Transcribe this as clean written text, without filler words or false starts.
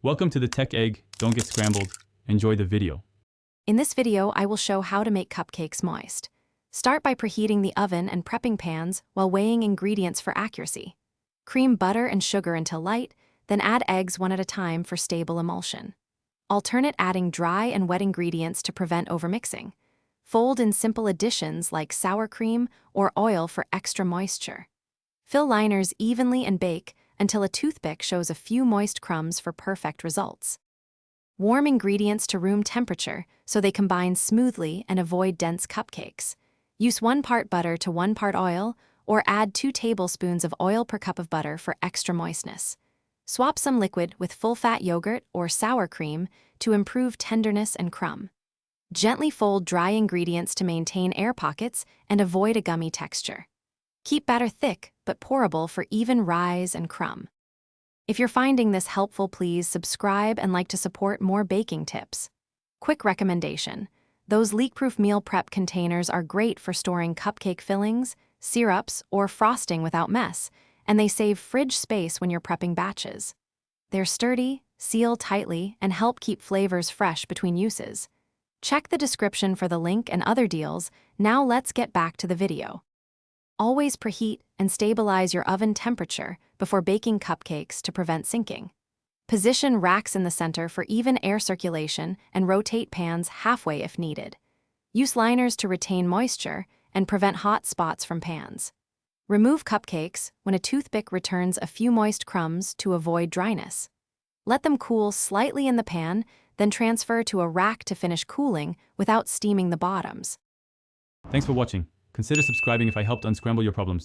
Welcome to the Tech Egg. Don't get scrambled. Enjoy the video. In this video, I will show how to make cupcakes moist. Start by preheating the oven and prepping pans while weighing ingredients for accuracy. Cream butter and sugar until light, then add eggs one at a time for stable emulsion. Alternate adding dry and wet ingredients to prevent overmixing. Fold in simple additions like sour cream or oil for extra moisture. Fill liners evenly and bake until a toothpick shows a few moist crumbs for perfect results. Warm ingredients to room temperature so they combine smoothly and avoid dense cupcakes. Use 1 part butter to 1 part oil, or add 2 tablespoons of oil per cup of butter for extra moistness. Swap some liquid with full-fat yogurt or sour cream to improve tenderness and crumb. Gently fold dry ingredients to maintain air pockets and avoid a gummy texture. Keep batter thick but pourable for even rise and crumb. If you're finding this helpful, please subscribe and like to support more baking tips. Quick recommendation: those leak-proof meal prep containers are great for storing cupcake fillings, syrups, or frosting without mess, and they save fridge space when you're prepping batches. They're sturdy, seal tightly, and help keep flavors fresh between uses. Check the description for the link and other deals. Now let's get back to the video. Always preheat and stabilize your oven temperature before baking cupcakes to prevent sinking. Position racks in the center for even air circulation and rotate pans halfway if needed. Use liners to retain moisture and prevent hot spots from pans. Remove cupcakes when a toothpick returns a few moist crumbs to avoid dryness. Let them cool slightly in the pan, then transfer to a rack to finish cooling without steaming the bottoms. Thanks for watching. Consider subscribing if I helped unscramble your problems.